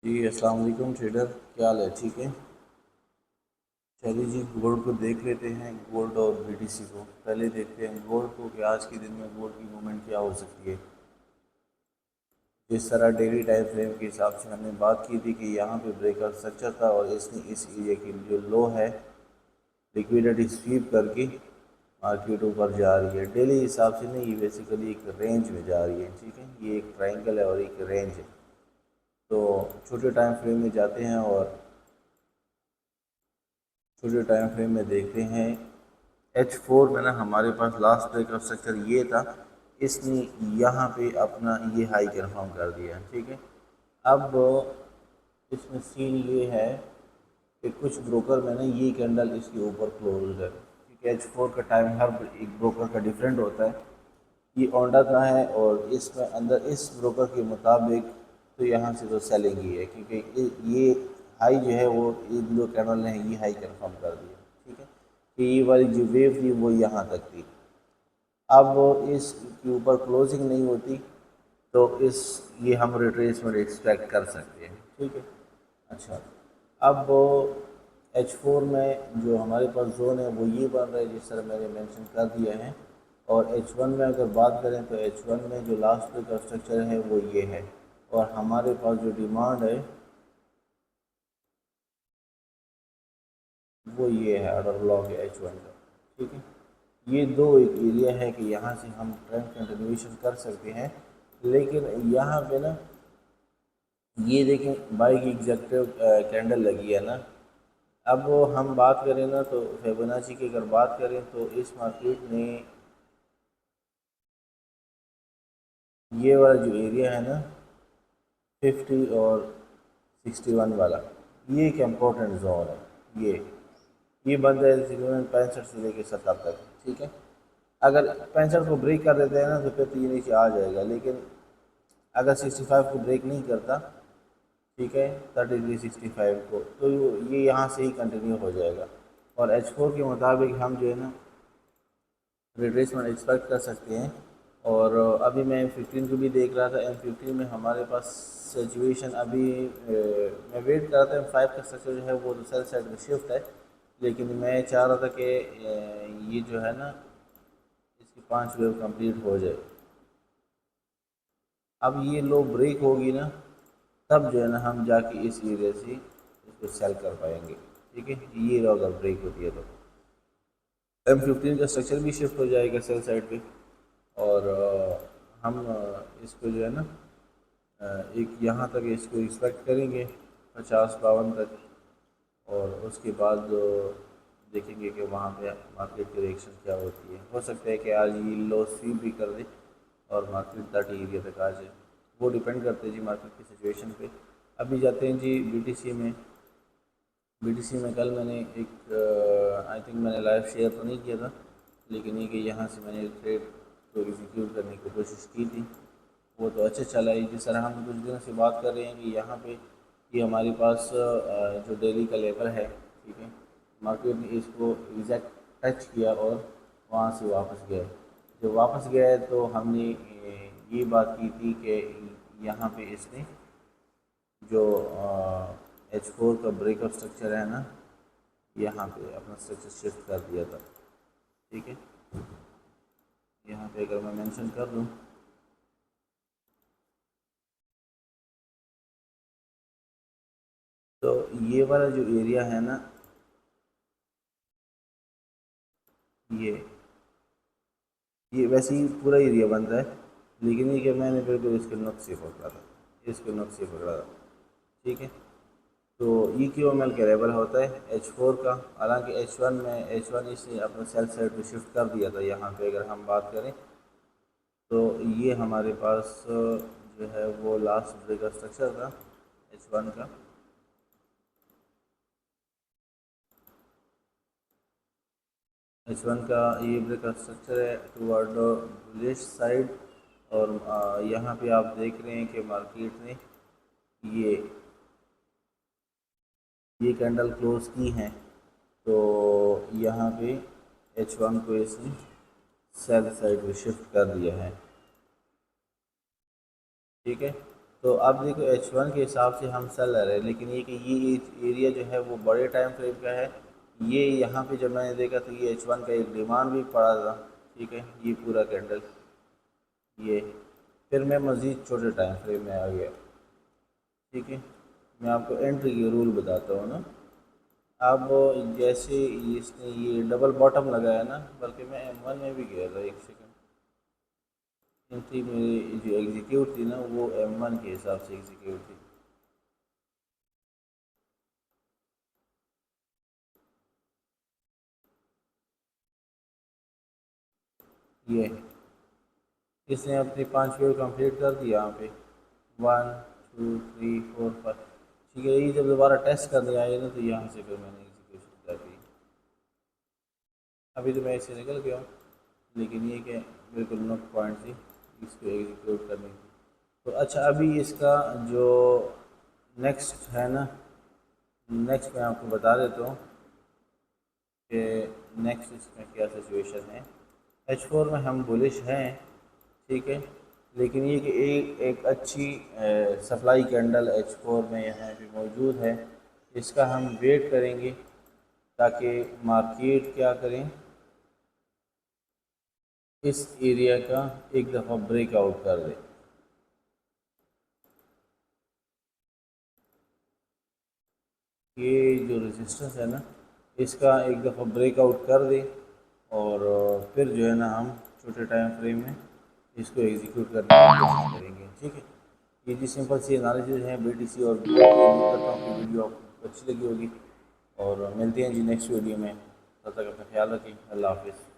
जी अस्सलाम वालेकुम ट्रेडर, क्या हाल है? ठीक है। चलिए जी, गोल्ड को देख लेते हैं। गोल्ड और बीटीसी को पहले देखते हैं गोल्ड को कि आज के दिन में गोल्ड की मूवमेंट क्या हो सकती है। जिस तरह डेली टाइम फ्रेम के हिसाब से हमने बात की थी कि यहाँ पे ब्रेकआउट स्ट्रक्चर था और इसने इस एरिया की जो लो है लिक्विडिटी स्वीप करके मार्केट ऊपर जा रही है। डेली हिसाब से नहीं, ये बेसिकली एक रेंज में जा रही है। ठीक है, ये एक ट्राइंगल है और एक रेंज है। तो छोटे टाइम फ्रेम में जाते हैं और छोटे टाइम फ्रेम में देखते हैं। H4 में ना हमारे पास लास्ट ब्रेकआउट स्ट्रक्चर ये था, इसने यहाँ पे अपना ये हाई कंफर्म कर दिया। ठीक है, अब इसमें सीन ये है कि कुछ ब्रोकर में ना ये कैंडल इसके ऊपर क्लोज है, क्योंकि H4 का टाइम हर एक ब्रोकर का डिफरेंट होता है। ये ओंडा का है और इसमें अंदर इस ब्रोकर के मुताबिक तो यहाँ से तो सेलिंग ही है, क्योंकि ये हाई जो है वो इन दो कैंडल ने ये हाई कंफर्म कर दिया। ठीक है, कि ये वाली जो वेव थी वो यहाँ तक थी। अब इसके ऊपर क्लोजिंग नहीं होती तो इस ये हम रिट्रेसमेंट एक्सपेक्ट कर सकते हैं। ठीक है, अच्छा। अब H4 में जो हमारे पास जोन है वो ये बन रहा है, जिस तरह मैंने मेंशन कर दिया है। और H1 में अगर बात करें तो H1 में जो लास्ट का स्ट्रक्चर है वो ये है, और हमारे पास जो डिमांड है वो ये है, ऑर्डर ब्लॉक है H1 का। ठीक है, ये दो एक एरिया है कि यहाँ से हम ट्रेंड कंटिन्यूएशन कर सकते हैं। लेकिन यहाँ पे ना ये देखें बाई की एग्जैक्टिव कैंडल लगी है ना। अब हम बात करें ना तो फिबोनाची की अगर बात करें तो इस मार्केट ने ये वाला जो एरिया है ना 50 और 61 वाला, ये एक इम्पोर्टेंट जोन है। ये बंद है तकरीबन 65 से लेकर 70 तक। ठीक है, अगर 65 को ब्रेक कर देते हैं ना तो फिर तो ये नीचे आ जाएगा, लेकिन अगर 65 को ब्रेक नहीं करता, ठीक है, 3365 को, तो ये यहाँ से ही कंटिन्यू हो जाएगा। और H4 के मुताबिक हम जो है ना रिट्रेसमेंट एक्सपेक्ट कर सकते हैं। और अभी मैं M15 को भी देख रहा था। M15 में हमारे पास सिचुएशन अभी मैं वेट कर रहा था। M5 का स्ट्रक्चर जो है वो तो सेल साइड में शिफ्ट है, लेकिन मैं चाह रहा था कि ये जो है ना इसकी 5 वेव कंप्लीट हो जाए। अब ये लो ब्रेक होगी ना, तब जो है ना हम जाके इस एरिया से इसको सेल कर पाएंगे। ठीक है, ये लो अगर ब्रेक होती है तो M15 का स्ट्रक्चर भी शिफ्ट हो जाएगा सेल साइड पे। और हम इसको जो है ना एक यहाँ तक इसको एक्सपेक्ट करेंगे 50-52 तक। और उसके बाद देखेंगे कि वहाँ पे मार्केट की रिएक्शन क्या होती है। हो सकता है कि आज ये लो स्वीप भी कर दे और मार्केट 30 एरिया तक आ जाए। वो डिपेंड करते हैं जी मार्केट की सिचुएशन पे। अभी जाते हैं जी बीटीसी में। बीटीसी में कल मैंने एक आई थिंक मैंने लाइव शेयर तो नहीं किया था, लेकिन ये कि यहाँ से मैंने ट्रेड को एग्जीक्यूट करने की कोशिश की थी। वो तो अच्छा चला है। जिस तरह हम कुछ दिनों से बात कर रहे हैं कि यहाँ पे ये हमारे पास जो डेली का लेवल है, ठीक है, मार्केट ने इसको एग्जैक्ट टच किया और वहाँ से वापस गया। जब वापस गया है तो हमने ये बात की थी कि यहाँ पे इसने जो H4 का ब्रेकअप स्ट्रक्चर है ना, यहाँ पे अपना स्ट्रक्चर शिफ्ट कर दिया था। ठीक है, यहाँ पे अगर मैं मेंशन कर दूँ तो ये वाला जो एरिया है ना, ये ये वैसे ही पूरा एरिया बनता है, लेकिन ये कि मैंने बिल्कुल इसके नुक्स से पकड़ा था, इसके नुक्स से पकड़ा था। ठीक है, तो ई क्यू एम एल का लेवल होता है H4 का। हालांकि H1 इसने अपना सेल साइड पे शिफ्ट कर दिया था। यहाँ पे अगर हम बात करें तो ये हमारे पास जो है वो लास्ट ब्रेक स्ट्रक्चर था H1 का। H1 का ये ब्रेक स्ट्रक्चर है टूवर्ड बुलिश साइड। और यहाँ पे आप देख रहे हैं कि मार्केट ने ये ये कैंडल क्लोज की हैं, तो यहाँ पे H1 को इसने सेल साइड पे शिफ्ट कर दिया है। ठीक है, तो अब देखो H1 के हिसाब से हम सेल रहे हैं, लेकिन ये कि ये एरिया जो है वो बड़े टाइम फ्रेम का है। ये यहाँ पे जब मैंने देखा तो ये H1 का एक डिमांड भी पड़ा था, ठीक है, ये पूरा कैंडल ये। फिर मैं मज़ीद छोटे टाइम फ्रेम में आ गया, ठीक है। मैं आपको एंट्री के रूल बताता हूँ ना। अब जैसे इसने ये डबल बॉटम लगाया ना, बल्कि मैं M1 में भी गया था, एक सेकंड। एंट्री मेरी जो एग्जीक्यूट थी ना वो M1 के हिसाब से एग्जीक्यूट थी। ये इसने अपनी 5 वेव कंप्लीट कर दी यहाँ पे, 1 2 3 4 5, ठीक है। ये जब दोबारा टेस्ट करने आए ना तो यहाँ से फिर मैंने एग्जीक्यूशन कर दी। अभी तो मैं इससे निकल गया हूँ, लेकिन ये क्या बिल्कुल नोट पॉइंट थी, इसको एग्जीक्यूट करनी थी। तो अच्छा, अभी इसका जो नेक्स्ट है ना, नेक्स्ट मैं आपको बता देता हूँ कि नेक्स्ट इसमें क्या सिचुएशन है। H4 में हम बुलिश हैं, ठीक है, लेकिन ये कि एक अच्छी सप्लाई कैंडल H4 में यहाँ पे मौजूद है। इसका हम वेट करेंगे ताकि मार्केट क्या करें, इस एरिया का एक दफ़ा ब्रेकआउट कर दे। ये जो रेजिस्टेंस है ना, इसका एक दफ़ा ब्रेकआउट कर दे, और फिर जो है ना हम छोटे टाइम फ्रेम में इसको एग्जीक्यूट करने की कोशिश करेंगे, ठीक है। ये जी सिंपल सी एनालिसिस है BTC और गोल्ड की। उम्मीद करता हूँ कि वीडियो आपको अच्छी लगी होगी, और मिलते हैं जी नेक्स्ट वीडियो में। तब तक अपना ख्याल रखें। अल्लाह हाफिज़।